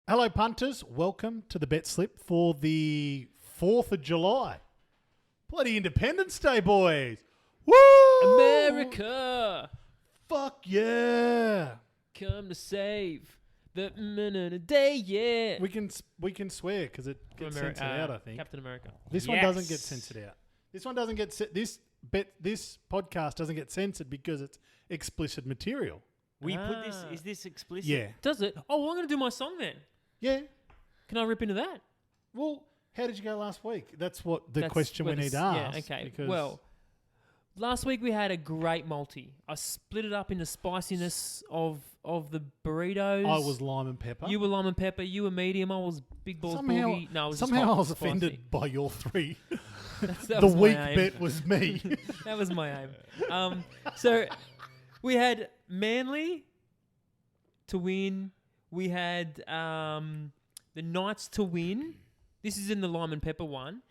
Hello, punters. Welcome to the Bet Slip for the 4th of July. Bloody Independence Day, boys. Woo! America, Fuck yeah. come to save the minute a day, yeah. We can swear because it gets censored out, I think. Captain America. This one doesn't get censored out. This one doesn't get this podcast doesn't get censored because it's explicit material. We put this. Is this explicit? Yeah. Does it? Oh, well, I'm going to do my song then. Yeah. Can I rip into that? Well, how did you go last week? That's what the question we need to ask. Yeah, okay. because- Well, last week we had a great multi. I split it up into spiciness of the burritos. I was lime and pepper. You were lime and pepper. You were medium. I was big balls Borgy. No, it was just somehow hot I was and spicy. offended by your three. That The was my weak aim. bet was me. That was my aim. So we had Manly to win. We had the Knights to win. This is in the lime and pepper one.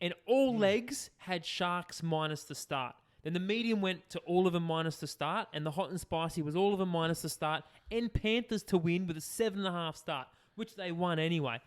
And all legs had Sharks minus the start. Then the medium went to all of them minus the start. And the hot and spicy was all of them minus the start. And Panthers to win with a 7.5 start, which they won anyway.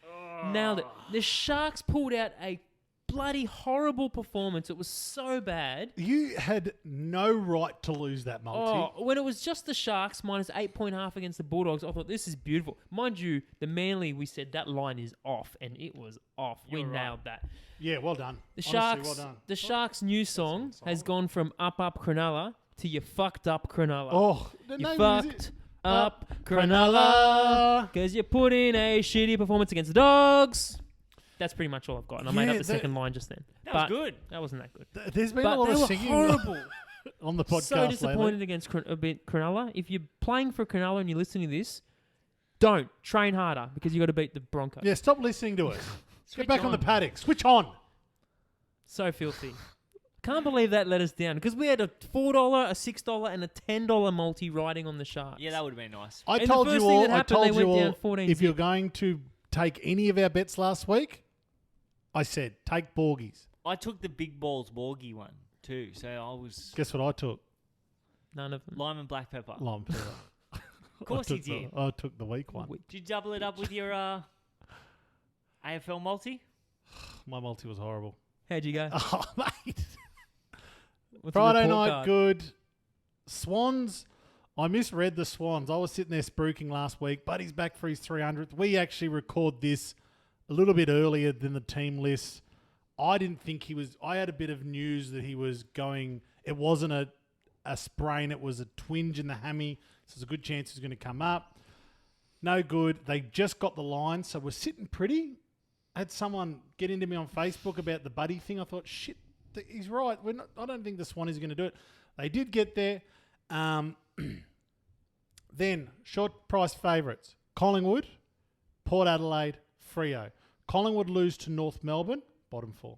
Nailed it. The Sharks pulled out a bloody horrible performance. It was so bad. You had no right to lose that multi. Oh, when it was just the Sharks minus 8.5 against the Bulldogs, I thought this is beautiful. Mind you, the Manly, we said that line is off, and it was off. We nailed that. Yeah, well done. The Honestly, Sharks, well done. the Sharks' new song has gone from Up Cronulla to You Fucked Up Cronulla. Oh, the You name fucked up Cronulla because you put in a shitty performance against the Dogs. That's pretty much all I've got. And I made Yeah, up the second line just then. That was good. That wasn't that good. There's been But a lot they of were singing horrible. on the podcast So disappointed lately. against Cronulla. If you're playing for Cronulla and you're listening to this, don't train harder because you got to beat the Broncos. Yeah, stop listening to us. Switch Get back on the on. paddock. Switch on. So filthy. Can't believe that let us down because we had a $4, a $6, and a $10 multi riding on the Sharks. Yeah, that would have been nice. I And the told first you thing all. that I happened, told they you went down all. 14 If you're zip. going to take any of our bets last week, I said take Borgies. I took the big balls Borgy one too, so I was Guess what I took? None of them. lime and black pepper. Lime pepper. Of course I you took did. I took the weak one. Did you double it up with your AFL multi? My multi was horrible. How'd you go? Oh, mate. What's the Friday report night, card? good. Swans. I misread the Swans. I was sitting there spruiking last week. Buddy's back for his 300th. We actually record this a little bit earlier than the team list. I didn't think he was... I had a bit of news that he was going... It wasn't a sprain. It was a twinge in the hammy. So there's a good chance he's going to come up. No good. They just got the line, so we're sitting pretty. I had someone get into me on Facebook about the Buddy thing. I thought, shit, he's right. I don't think the Swannies are going to do it. They did get there. Then, short price favourites. Collingwood, Port Adelaide, Freo. Collingwood lose to North Melbourne, bottom 4.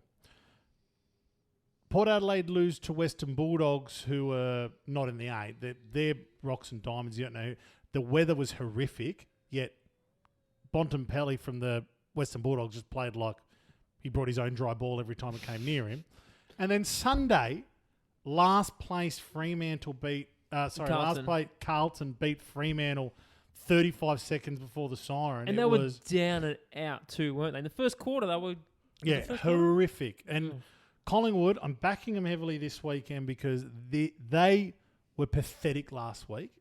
Port Adelaide lose to Western Bulldogs, who are not in the A. They're rocks and diamonds. You don't know. The weather was horrific, yet Bontempelli from the Western Bulldogs just played like he brought his own dry ball every time it came near him. And then Sunday, last place Fremantle beat... last place Carlton beat Fremantle 35 seconds before the siren. And they were down and out too, weren't they? In the first quarter, they were... Yeah, the first quarter? horrific. And Collingwood, I'm backing them heavily this weekend because they were pathetic last week.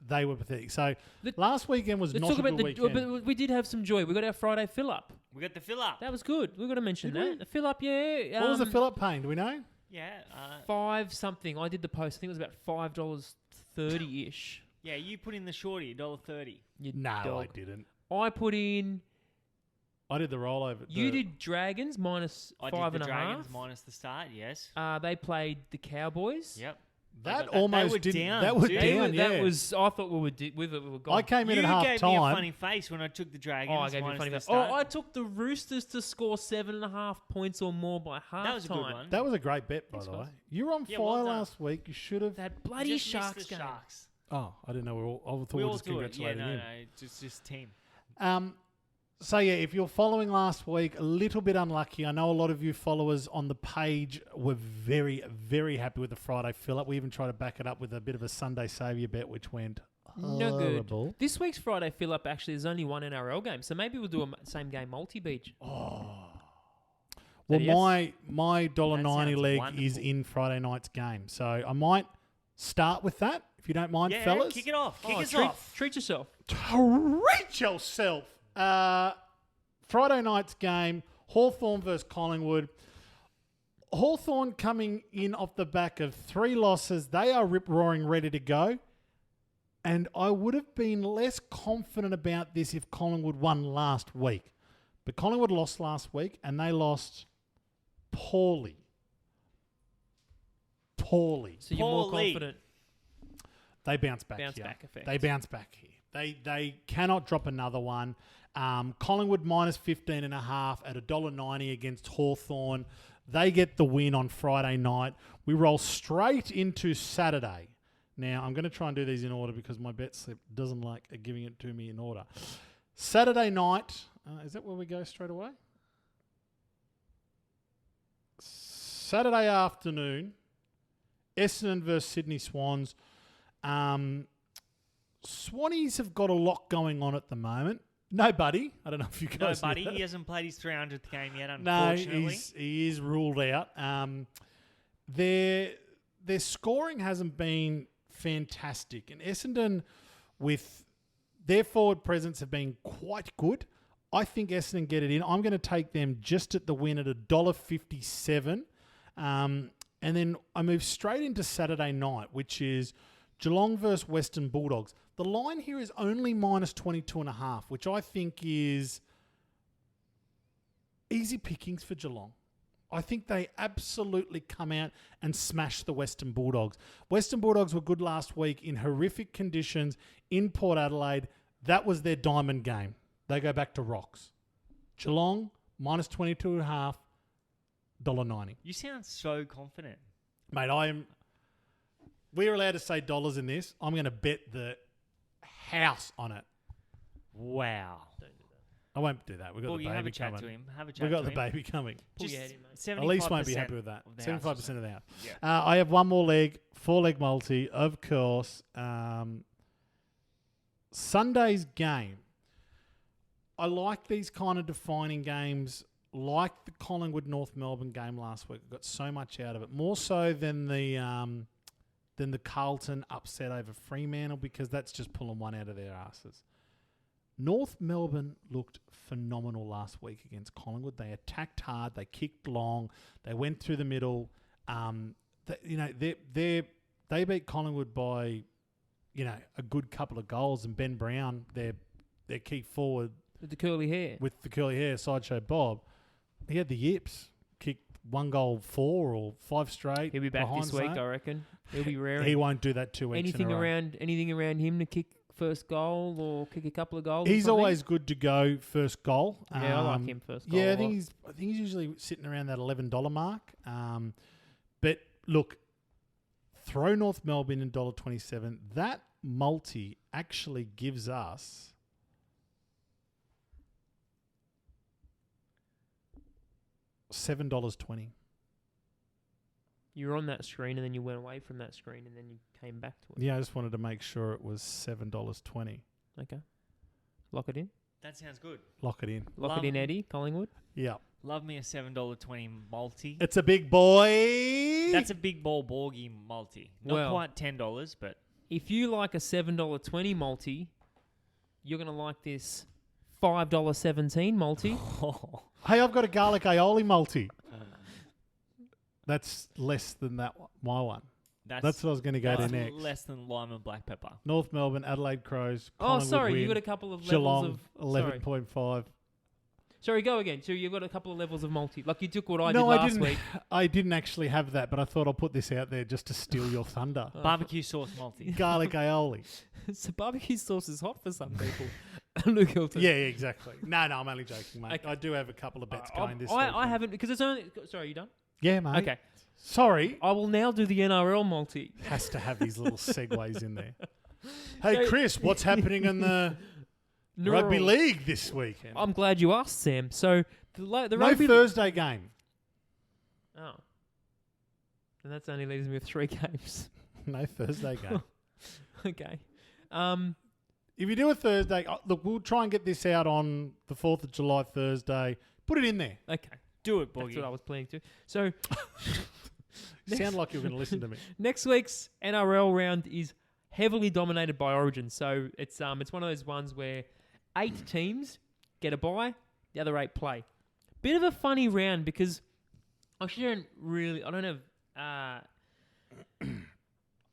They were pathetic. So last weekend was Let's not talk a about good weekend. But we did have some joy. We got our Friday fill-up. We got the fill up. That was good. We've got to mention Did that. we? The fill-up, yeah. What was the fill-up paying? Do we know? Yeah. 5 something. I did the post. I think it was about $5.30-ish. Yeah, you put in the shorty, $1.30. You No, I dog. didn't. I put in... I did the rollover. You did Dragons minus I 5.5. did the Dragons minus the start, yes. They played the Cowboys. Yep. That They almost were didn't. down, That was too. down, yeah. That was... I thought we were gone. I came in You at half gave me a time. funny face when I took the Dragons Oh, I gave you a minus funny the face. start. Oh, I took the Roosters to score 7.5 points or more by half That was a good one. That was a great bet, by the way. You were on Yeah, fire well done. last week. You should have. That bloody Just missed Sharks the game. Sharks. Oh, I didn't know. I thought we We were all just do it. Yeah, congratulating no, him. no, just team. So, yeah, if you're following last week, a little bit unlucky. I know a lot of you followers on the page were very, very happy with the Friday fill-up. We even tried to back it up with a bit of a Sunday saviour bet, which went No good. horrible. This week's Friday fill-up actually is only one NRL game, so maybe we'll do a same game multi-beach. Well, yes? my $1.90 sounds leg wonderful. is in Friday night's game, so I might start with that if you don't mind, Yeah, fellas. kick it off. Kick us treat, off. treat yourself. Treat yourself. Friday night's game, Hawthorn versus Collingwood. Hawthorn coming in off the back of 3 losses. They are rip-roaring ready to go. And I would have been less confident about this if Collingwood won last week. But Collingwood lost last week and they lost poorly. So you're more Poorly. confident. They bounce back Bounce here. back effect. They bounce back here. They cannot drop another one. Collingwood minus 15.5 at $1.90 against Hawthorn. They get the win on Friday night. We roll straight into Saturday. Now, I'm going to try and do these in order because my bet slip doesn't like giving it to me in order. Saturday night. Is that where we go straight away? Saturday afternoon. Essendon versus Sydney Swans. Swannies have got a lot going on at the moment. No, buddy. I don't know if you No, guys. buddy, knew that. he hasn't played his 300th game yet, No, unfortunately. he is ruled out. Their scoring hasn't been fantastic, and Essendon, with their forward presence, have been quite good. I think Essendon get it in. I'm going to take them just at the win at $1.57. And then I move straight into Saturday night, which is Geelong versus Western Bulldogs. The line here is only minus 22.5, which I think is easy pickings for Geelong. I think they absolutely come out and smash the Western Bulldogs. Western Bulldogs were good last week in horrific conditions in Port Adelaide. That was their diamond game. They go back to rocks. Geelong, minus 22.5, $1.90. You sound so confident. Mate, we're allowed to say dollars in this. I'm going to bet the house on it. Wow. I won't do that. We've got Well, the you baby have a chat coming. to him. Have a chat We've got to the him. baby coming. Pull Just your head in, mate. 75% At least won't be happy with that. of the house 75% of the house. Yeah. I have one more leg, 4-leg multi, of course. Sunday's game. I like these kind of defining games, like the Collingwood North Melbourne game last week. I got so much out of it, more so than the Carlton upset over Fremantle, because that's just pulling one out of their asses. North Melbourne looked phenomenal last week against Collingwood. They attacked hard. They kicked long. They went through the middle. They beat Collingwood by, a good couple of goals. And Ben Brown, their key forward With the curly hair. with the curly hair, Sideshow Bob, he had the yips. Kicked 1 goal 4 or 5 straight. He'll be back behind this week, zone. I reckon. He'll be raring. He won't do that 2 weeks anything in a row. around him to kick first goal or kick a couple of goals? or He's something? always good to go first goal. Yeah, I like him first goal. Yeah, a I think lot. he's usually sitting around that $11 mark. But look, throw North Melbourne in $1.27. That multi actually gives us $7.20. You were on that screen and then you went away from that screen and then you came back to it. Yeah, I just wanted to make sure it was $7.20. Okay. Lock it in. That sounds good. Lock it in. Lock it in, Eddie. Collingwood. Yeah. Love me a $7.20 multi. It's a big boy. That's a big ball Borgy multi. Not Well- quite $10, but If you like a $7.20 multi, you're going to like this $5.17 multi. Hey, I've got a garlic aioli multi. That's less than my one. That's what I was going to go to that's next. less than lime and black pepper. North Melbourne, Adelaide Crows. Oh, Collingwood sorry. win, You got a couple of Geelong, levels of... Sorry. 11.5. Sorry, go again. So you've got a couple of levels of multi. Like you took what I No, did I last didn't. week. I didn't actually have that, but I thought I'll put this out there just to steal your thunder. Barbecue sauce multi. Garlic aioli. So barbecue sauce is hot for some people. Luke Hilton. Yeah, exactly. No, I'm only joking, mate. Okay. I do have a couple of bets going this I weekend. haven't because it's only... Sorry, you done? Yeah, mate. Okay. Sorry. I will now do the NRL multi. Has to have these little segues in there. Hey, So- Chris, what's happening in the rugby Neural. league this weekend? I'm glad you asked, Sam. So the No rugby... Thursday game. Oh. And that's only leaves me with 3 games. No Thursday game. Okay. If you do a Thursday, look, we'll try and get this out on the 4th of July Thursday. Put it in there. Okay. Do it, That's Borgy. what I was planning to. So Sound like you're going to listen to me. next week's NRL round is heavily dominated by Origin. So it's one of those ones where 8 teams get a bye, the other 8 play. Bit of a funny round because I don't have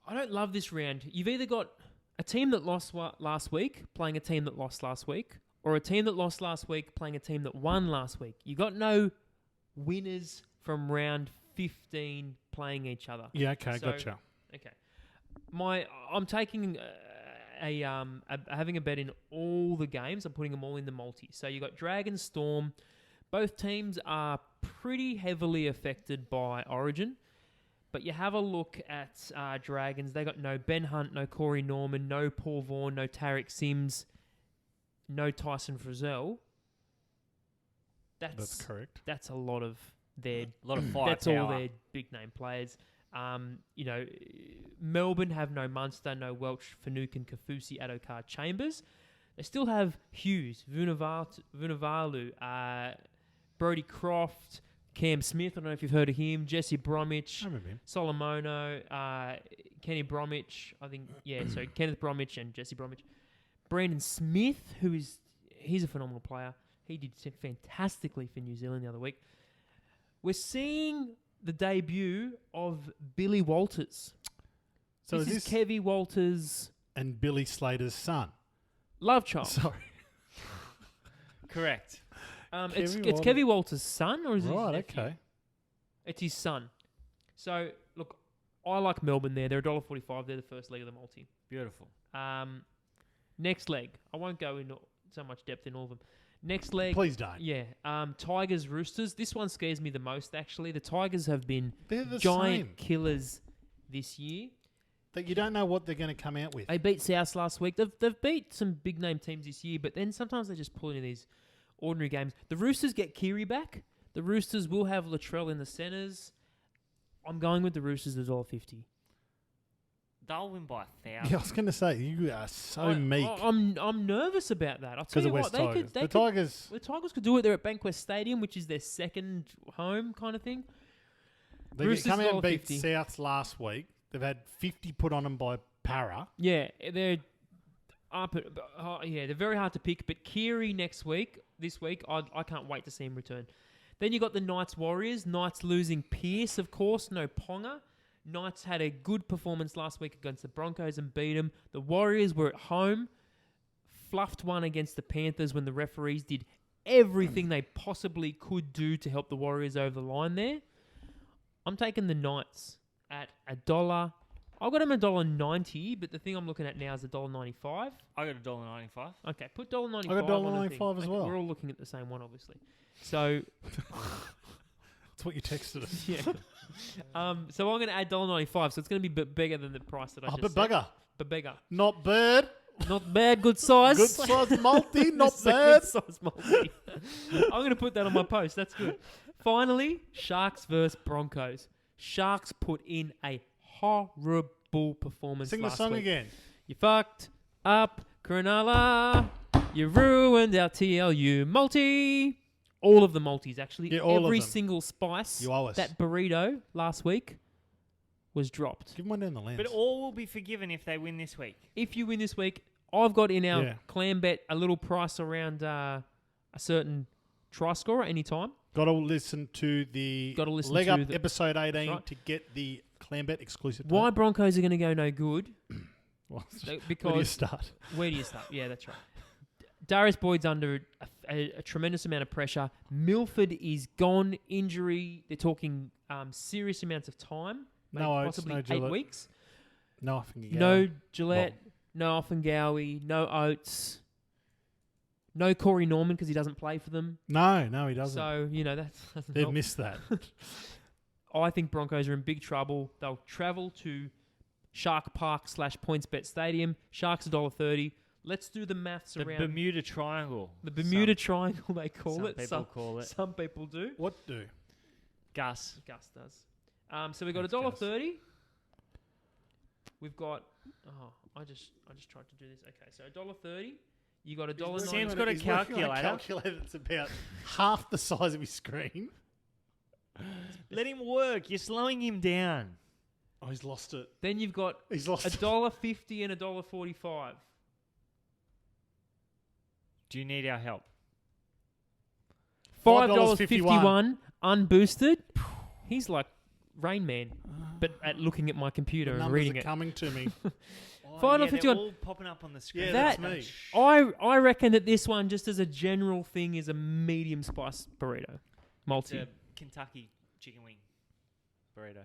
I don't love this round. You've either got a team that lost last week playing a team that lost last week, or a team that lost last week playing a team that won last week. You got no winners from round 15 playing each other. Yeah, okay, So- gotcha. Okay. I'm taking having a bet in all the games. I'm putting them all in the multi. So you got Dragon Storm. Both teams are pretty heavily affected by Origin. But you have a look at Dragons. They got no Ben Hunt, no Corey Norman, no Paul Vaughan, no Tarek Sims, no Tyson Frizzell. That's correct. That's a lot of their. A lot of firepower. That's all their big name players. Melbourne have no Munster, no Welch, Finucane, Kafusi, Adokar, Chambers. They still have Hughes, Vunivalu, Brodie Croft, Cam Smith. I don't know if you've heard of him. Jesse Bromwich, I remember him. Solomono, Kenny Bromwich. I think so Kenneth Bromwich and Jesse Bromwich. Brandon Smith, he's a phenomenal player. He did fantastically for New Zealand the other week. We're seeing the debut of Billy Walters. So this is is this Kevy Walters' and Billy Slater's son? love child. Sorry. Correct. It's Kevy Walters. Kevy Walters' son, or is it his Right, nephew? okay. It's his son. So, look, I like Melbourne there. They're $1.45. They're the first leg of the multi. Beautiful. Next leg. I won't go into so much depth in all of them. Next leg. Please don't. Yeah. Tigers, Roosters. This one scares me the most, actually. The Tigers have been They're the giant same. killers this year. That you don't know what they're going to come out with. They beat South last week. They've beat some big name teams this year, but then sometimes they just pull into these ordinary games. The Roosters get Kiri back. The Roosters will have Latrell in the centres. I'm going with the Roosters at $1.50. They'll win by 1,000. Yeah, I was going to say, you are so meek. I'm nervous about that. I'll tell Because you of West what, Tigers. the Tigers could do it. They're at Bankwest Stadium, which is their second home kind of thing. They Roosters come out and beat $1.50. Souths last week. They've had 50 put on them by Para. Yeah, they're they're very hard to pick. But Kiri this week, I can't wait to see him return. Then you got the Knights Warriors. Knights losing Pearce, of course, no Ponga. Knights had a good performance last week against the Broncos and beat them. The Warriors were at home, fluffed one against the Panthers when the referees did everything they possibly could do to help the Warriors over the line there. I'm taking the Knights at $1. I got them $1.90, but the thing I'm looking at now is $1.95. I got $1.95. Okay, put $1.95. I got on the thing. $1.95 as Okay, well. We're all looking at the same one, obviously. So That's what you texted us. yeah. So I'm going to add $1.95, so it's going to be bigger than the price that I Oh, just but said. bugger. But bigger. Not bad. Not bad, good size. Good size multi, not It's a bad. Good size multi. I'm going to put that on my post. That's good. Finally, Sharks versus Broncos. Sharks put in a horrible performance Sing the last song week. again. You fucked up Cronulla. You ruined our TLU multi. All of the multis, actually. Yeah, all of Every them. single spice. You owe us. That burrito last week was dropped. Give one down the lens. But all will be forgiven if they win this week. If you win this week, I've got in our Yeah. clam bet a little price around a certain try scorer anytime. Got to listen to the Gotta listen Leg to Up the- episode 18 right. to get the Clambet exclusive. Why tape. Broncos are going to go no good? Well, Because where do you start? where do you start? Yeah, that's right. Darius Boyd's under a tremendous amount of pressure. Milford is gone. Injury. They're talking serious amounts of time. No maybe Oates, possibly no 8 Gillette. weeks. No, I think you No Gillette. No Offengowie. No Oates. No Corey Norman because he doesn't play for them. No, he doesn't. So, that doesn't They've help. missed that. I think Broncos are in big trouble. They'll travel to Shark Park / PointsBet Stadium. Sharks $1.30. Let's do the maths The around Bermuda Triangle. the Bermuda Triangle. They call some it. people call it. Some people do. What do? Gus. Gus does. So we've got Thanks, Gus. $1.30. We've got Oh, I just tried to do this. Okay, so $1.30. You got $1.90. Sam's got a He's working on calculator. calculator that's about half the size of his screen. Let him work. You're slowing him down. Oh, he's lost it. Then you've got He's lost it. $1.50 and $1.45. Do you need our help? $5.51 unboosted. He's like Rain Man, but at looking at my computer The and numbers reading are it. coming to me. Yeah, $5.51. they're all popping up on the screen. Yeah, That- that's me. I reckon that this one, just as a general thing, is a medium spice burrito. It's Multi. a Kentucky chicken wing burrito.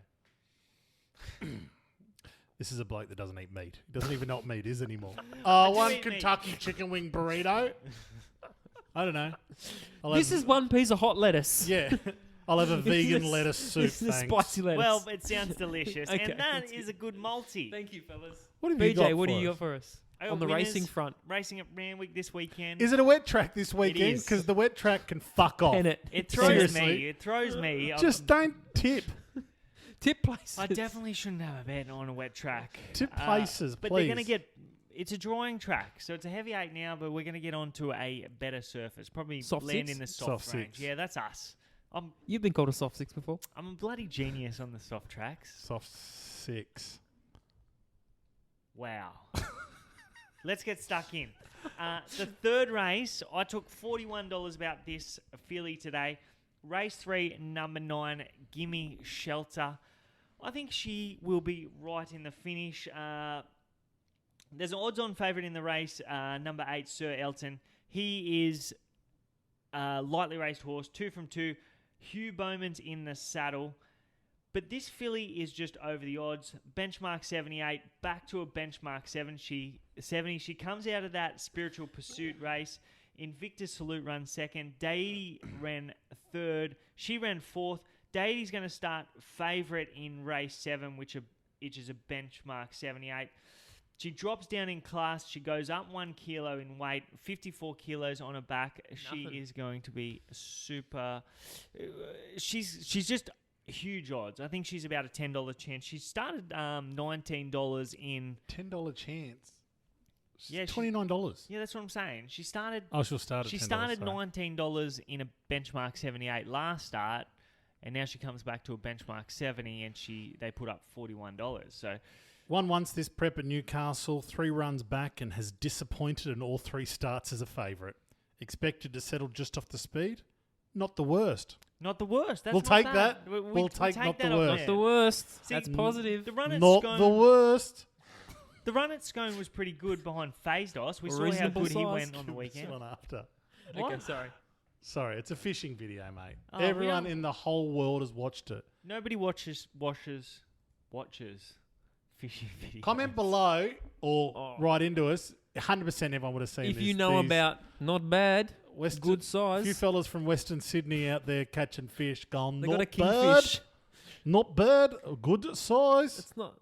This is a bloke that doesn't eat meat. He doesn't even know what meat is anymore. I do One eat meat. Kentucky chicken wing burrito. I don't know. This is one piece of hot lettuce. Yeah. I'll have a vegan This- lettuce soup, This is thanks. spicy lettuce. Well, it sounds delicious. Okay, And that that's is a good multi. Thank you, fellas. What have you got BJ, what do for you us? got for us? I got On the winners racing front. Racing at Randwick this weekend. Is it a wet track this weekend? is. Because the wet track can fuck off. Pen it. It throws Seriously. me. It throws me. Just don't tip. Tip places. I definitely shouldn't have a bet on a wet track. Tip places, But please. they're going to get... It's a drawing track, so it's a heavy 8 now, but we're going to get onto a better surface. Probably Soft land six? in the soft, Soft range. six. Yeah, that's us. You've been called a soft six before. I'm a bloody genius on the soft tracks. Soft 6. Wow. Let's get stuck in. The third race, I took $41 about this filly today. Race 3, number 9, Gimme Shelter. I think she will be right in the finish. There's an odds-on favourite in the race, number 8, Sir Elton. He is a lightly raced horse, 2 from 2. Hugh Bowman's in the saddle. But this filly is just over the odds. Benchmark 78, back to a benchmark 70. She comes out of that Spiritual Pursuit race. Invictus Salute runs second. Deity ran third. She ran fourth. Deity's going to start favourite in race 7, which is a benchmark 78. She drops down in class. She goes up 1 kilo in weight, 54 kilos on her back. She Nothing. is going to be super. She's just huge odds. I think she's about a $10 chance. She started $19 in. $10 chance. Yeah, she- $29. Yeah, that's what I'm saying. She started. Oh, she'll start at She $10, started sorry. $19 in a benchmark 78 last start, and now she comes back to a benchmark 70, and they put up $41. So Won once this prep at Newcastle, 3 runs back and has disappointed in all 3 starts as a favourite. Expected to settle just off the speed? Not the worst. not the worst. That's We'll not take bad. that. We We'll take not the that off worst. Not there. the worst. See, That's positive. The run at Not Scone, the worst. the run at Scone was pretty good behind Phasdos. We saw how Reasonable good he size. went on the This weekend. one after. Okay, What? sorry. Sorry, it's a fishing video, mate. Oh, Everyone we are- in the whole world has watched it. Nobody watches fishing videos. Comment below or Oh. write into us. 100% everyone would have seen If this. you know These about not bad, Western, good size, few fellas from Western Sydney out there catching fish going, they not got a bad, kingfish. not bad, good size. It's not.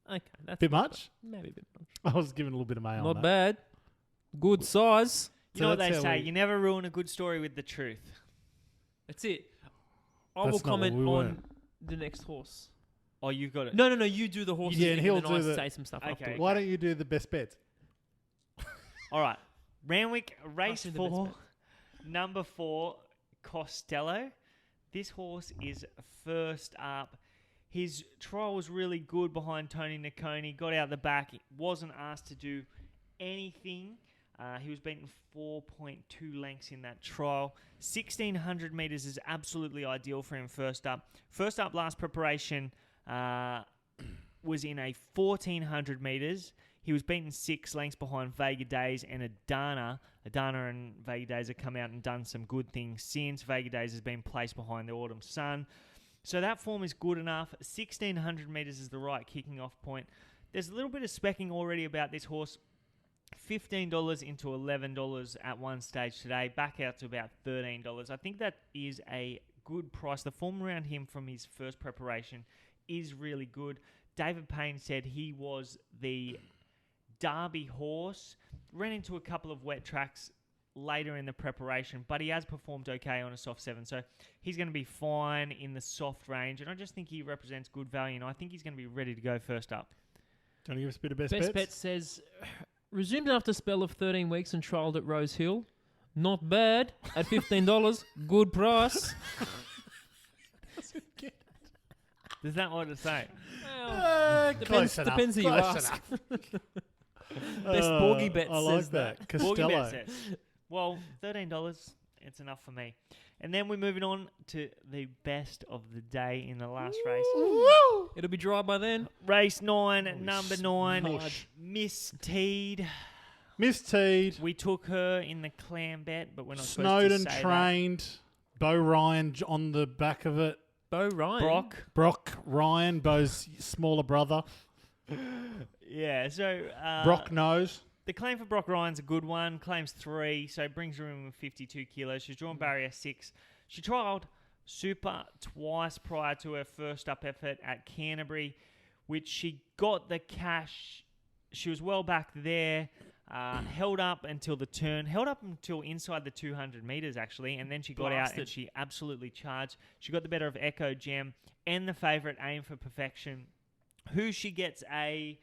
Okay, that's Bit much? maybe a bit much. I was giving a little bit of mail on Not that. bad. Good size. You So know what that's they how say? we- You never ruin a good story with the truth. That's it. I That's will not what comment we on weren't. the next horse. Oh, you've got it. No. You do the horses. Yeah, and he'll then do I the- say some stuff Okay. afterwards. Why don't you do the best bets? All right. Randwick, race see the best 4, bet. number 4, Costello. This horse is first up. His trial was really good behind Tony Nicconi. Got out the back. Wasn't asked to do anything. He was beaten 4.2 lengths in that trial. 1,600 metres is absolutely ideal for him first up. First up last preparation was in a 1,400 metres. He was beaten 6 lengths behind Vega Days and Adana. Adana and Vega Days have come out and done some good things since. Vega Days has been placed behind the Autumn Sun. So that form is good enough. 1,600 metres is the right kicking off point. There's a little bit of specking already about this horse. $15 into $11 at one stage today. Back out to about $13. I think that is a good price. The form around him from his first preparation is really good. David Payne said he was the Derby horse. Ran into a couple of wet tracks later in the preparation, but he has performed okay on a soft 7, so he's going to be fine in the soft range, and I just think he represents good value, and I think he's going to be ready to go first up. Do you want to give us a bit of best Best bets? Bet says, resumed after a spell of 13 weeks and trialled at Rose Hill. Not bad. At $15. Good price. Does that what to say? Well, Close enough. depends who you Close ask. enough. Best Borgy Bet I like says that. Borgy Costello. Bet says. Well, $13, it's enough for me. And then we're moving on to the best of the day in the last race. It'll be dry by then. Race 9, number 9, smush. Miss Teed. Miss Teed, We took her in the clam bet, but we're not Snowden supposed to say trained, Bo Ryan on the back of it. Bo that. Ryan. Brock Ryan, Bo's smaller brother. Yeah, so Brock knows. the claim for Brock Ryan's a good one. Claims 3, so brings her in with 52 kilos. She's drawn barrier 6. She trialled Super twice prior to her first up effort at Canterbury, which she got the cash. She was well back there. Held up until the turn, held up until inside the 200 metres actually, and then she got out and Blasted. she absolutely charged. She got the better of Echo Gem and the favourite Aim for Perfection, who she gets a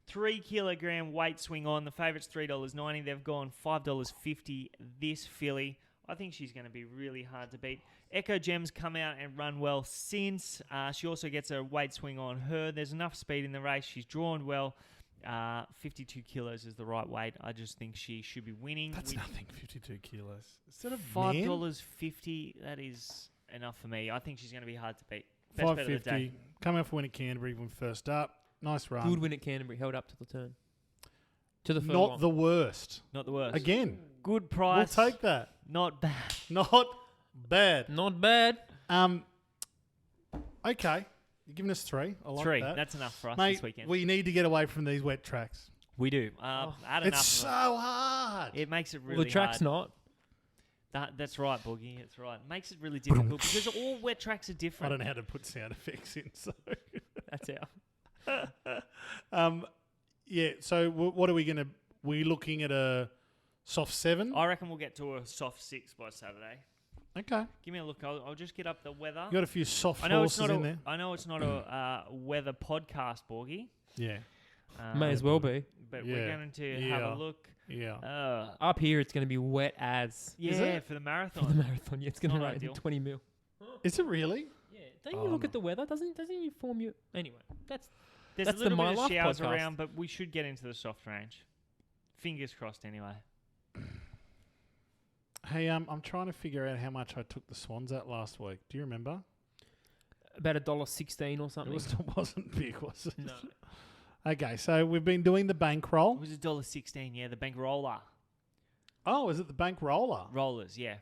3 kilogram weight swing on. The favourite's $3.90. They've gone $5.50 this filly. I think she's going to be really hard to beat. Echo Gem's come out and run well since. She also gets a weight swing on her. There's enough speed in the race. She's drawn well. 52 kilos is the right weight. I just think she should be winning. That's nothing, 52 kilos. Instead of $5.50. That is enough for me. I think she's going to be hard to beat. Best bet of the day. $5.50. Coming off a win at Canterbury when first up. Nice run. Good win at Canterbury. Held up to the turn. To the Not furlong. the worst. Not the worst. Again, Good we'll price. take that. Not bad. Not bad. Not bad. Okay. You're giving us 3. I like 3. that. That's enough for us Mate, this weekend. we need to get away from these wet tracks. We do. Had enough It's of so it. hard. It makes it Well, really the track's hard. not. That's right, Boogie. It's right. It makes it really difficult because all wet tracks are I different. don't know how to put sound effects in, so... That's our. Yeah, so what are we going to... We looking at a soft 7? I reckon we'll get to a soft 6 by Saturday. Okay. Give me a look. I'll just get up the weather. You got a few soft I know it's horses not in there. I know it's not a weather podcast, Borgie. Yeah. May as well be. But Yeah. we're going to have Yeah. a look. Yeah. Up here, it's going to be wet as. Yeah, it? for the For marathon. the marathon. Yeah, it's going to Not rain ideal. 20 mil. Is it really? Yeah. Don't you look at the weather? Doesn't you form you? Anyway, There's That's a the little My bit of Life showers podcast. around, but we should get into the soft range. Fingers crossed, anyway. Hey, I'm trying to figure out how much I took the Swans at last week. Do you remember? about $1.16 or something. It wasn't big, was it? No. Okay, so we've been doing the bankroll. It was $1.16, yeah, the bank roller. Oh, is it the bank roller? Rollers, yeah.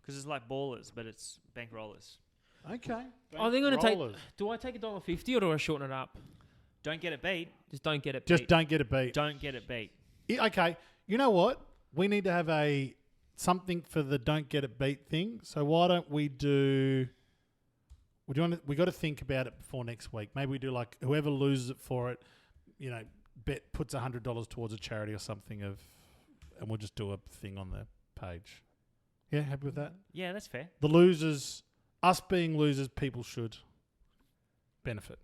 Because it's like ballers, but it's bank rollers. Okay. I think I'm going to take... Rollers. Do I take $1.50 or do I shorten it up? Don't get it beat. Just don't get it Just beat. don't get it beat. Don't get it beat. Okay, you know what? We need to have something for the don't get it beat thing. So why don't we do... We got to think about it before next week. Maybe we do like whoever loses it for it, puts $100 towards a charity or something and we'll just do a thing on the page. Yeah, happy with that? Yeah, that's fair. The losers, us being losers, people should benefit.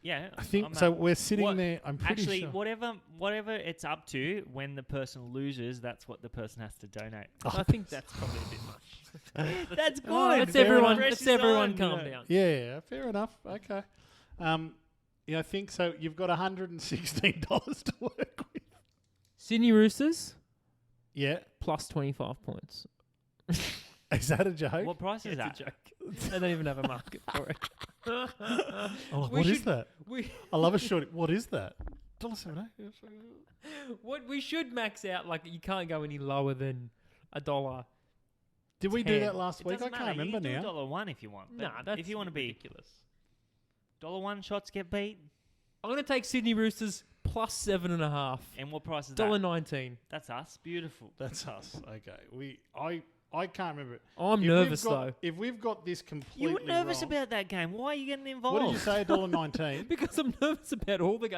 Yeah. I think I'm so. up. We're sitting What- there. I'm pretty Actually, sure. whatever it's up to, when the person loses, that's what the person has to donate. I think that's probably a bit much. That's good. Oh, Let's fair everyone, enough. let's everyone calm Yeah. down. Yeah, fair enough. Okay. Yeah, I think so. You've got $116 to work with. Sydney Roosters, Yeah. plus 25 points. Is that a joke? What price is It's that? a joke. They don't even have a market for it. What is should- that? I love a short. What is that? $1.78. What we should max out, like you can't go any lower than $1. Did we do 10. that last It week? I doesn't can't matter. remember You now. can do $1 if you want. but Nah, that's if you want to be ridiculous. $1 shots get beat. I'm going to take Sydney Roosters plus 7.5. And what price is that? $1.19. That's us. Beautiful. That's us. Okay. I can't remember it. I'm If nervous we've got- though. If we've got this completely You were nervous wrong- about that game. Why are you getting involved? What did you say? $1.19. Because I'm nervous about all the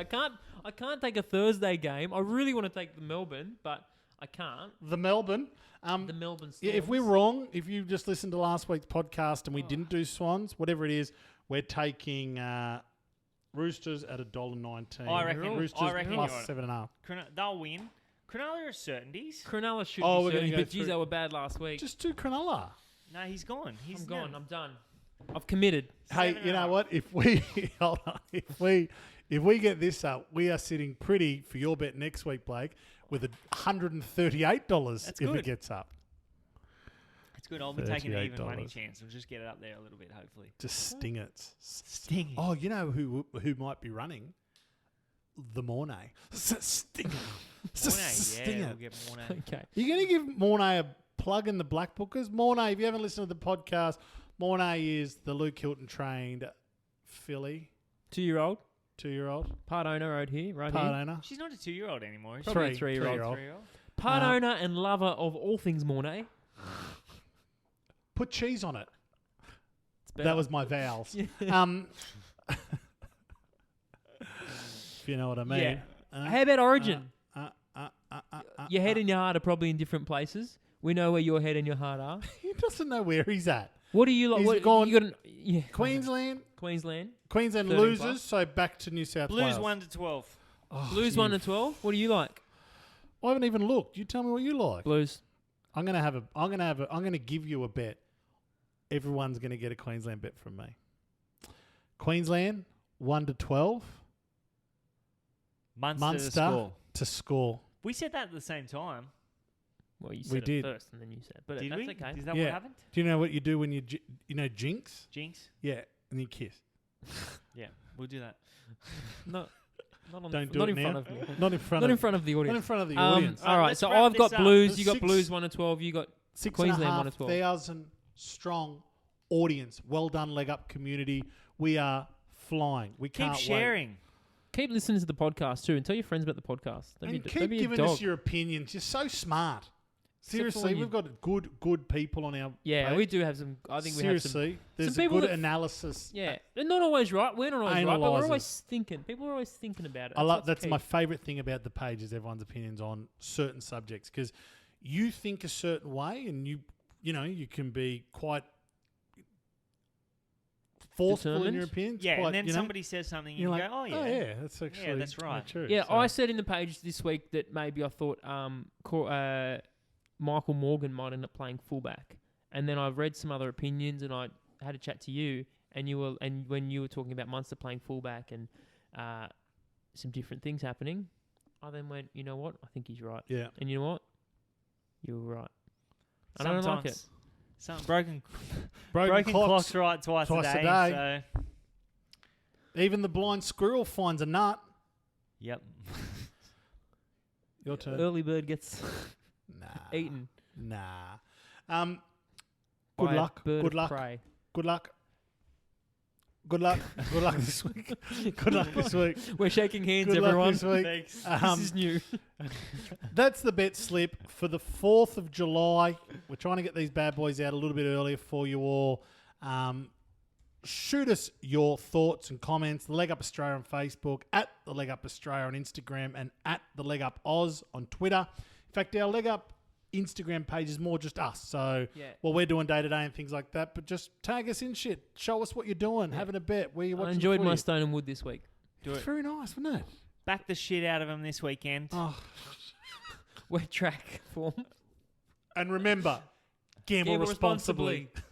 I can't take a Thursday game. I really want to take the Melbourne, but I can't. The Melbourne. The Melbourne Yeah, if we're Storms. wrong, if you just listened to last week's podcast and we didn't do Swans, whatever it is, we're taking Roosters at $1.19. I reckon- Roosters I reckon plus you're on it. 7.5. They'll win. Cronulla are certainties. Cronulla should Oh, be we're gonna certain, go but geez, through- they were bad last week. Just do Cronulla. No, he's gone. He's I'm gone. no. I'm done. I've committed. Hey, you know 7.5. what? If we hold on, if we get this up, we are sitting pretty for your bet next week, Blake, with $138 That's if good. it gets up. It's good. I'll be taking an even money $38. chance. We'll just get it up there a little bit, hopefully. Just sting it. Sting it. Oh, you know who might be running? The Mornay. Sting it. Mornay, Sting yeah, it. we'll get Mornay. Okay. You're going to give Mornay a plug in the Black Bookers? Mornay, if you haven't listened to the podcast, Mornay is the Luke Hilton trained filly, 2-year-old. 2-year-old, Part owner out here, right part here. owner. She's not a 2-year-old anymore. Is she? Probably a Three- 3-year-old. three-year-old. 3-year-old? Part owner and lover of all things Mornay. Put cheese on it. It's better. That was my vowels. If you know what I mean. Yeah. Uh, How about Origin? Your head uh. and your heart are probably in different places. We know where your head and your heart are. He doesn't know where he's at. What do you like? He's What, gone you got yeah. Queensland. Queensland. Queensland 13 loses, plus. so back to New South Blues Wales. 1-12. Oh, Blues you 1 and 12. What do you like? I haven't even looked. You tell me what you like. Blues. I'm gonna give you a bet. Everyone's gonna get a Queensland bet from me. Queensland 1-12. Munster to score. to score. We said that at the same time. Well, you We said it did. first, and then you said, but Did that's we? okay. Is that Yeah. what happened? Do you know what you do when you jinx? Jinx? Yeah, and you kiss. Yeah, we'll do that. No, not on Don't do not it in now. front of me. Not in front Not of in front of the Not in audience. front of the audience. All right, let's so wrap I've got this up. Blues. You got Six- Blues 1 and 12. You got 6,500 Queensland 1 and 12. strong audience. Well done, leg up community. We are flying. We Keep can't wait. sharing. Keep listening to the podcast too, and tell your friends about the podcast. Don't And be, keep don't be a giving dog. us your opinions. You're so smart. for Seriously, when you- we've got good people on our Yeah, page. we do have some. I think we have some. Seriously, there's people a good that- analysis. Yeah, they're not always right. We're not always right, but we're Analyzers. always thinking. People are always thinking about it. I love what's that's key. my favourite thing about the page is everyone's opinions on certain subjects because you think a certain way and you can be quite forceful in Determined? your opinions. Yeah, quite, and then you know, somebody says something and you're you like, go, oh, yeah. that's actually that's right. true. Yeah, So- I said in the page this week that maybe I thought Michael Morgan might end up playing fullback, and then I read some other opinions, and I had a chat to you, and when you were talking about Munster playing fullback and some different things happening, I then went, you know what? I think he's right, yeah. and you know what? You were right. I don't like it. Some broken Broken clock's clocks. right twice twice a a day. day. So, Even the blind squirrel finds a nut. yep. Your turn. Early bird gets Nah. eaten. Nah. by Good a luck. bird Good of luck. prey. Good luck. Good luck. Good luck this week. Good luck this week. We're shaking hands, Good everyone. luck this week. Thanks. This is new. That's the bet slip for the 4th of July. We're trying to get these bad boys out a little bit earlier for you all. Shoot us your thoughts and comments. The Leg Up Australia on Facebook, at The Leg Up Australia on Instagram, and at The Leg Up Oz on Twitter. In fact, our Leg Up Instagram page is more just us. So, Yeah. well, we're doing day-to-day and things like that, but just tag us in shit. Show us what you're doing, Yeah. having a bet, where you're watching I enjoyed the my footy. Stone and Wood this week. Do It's it. very nice, wasn't it? Back the shit out of them this weekend. Oh. Wet track form. And remember, gamble Gamble responsibly. responsibly.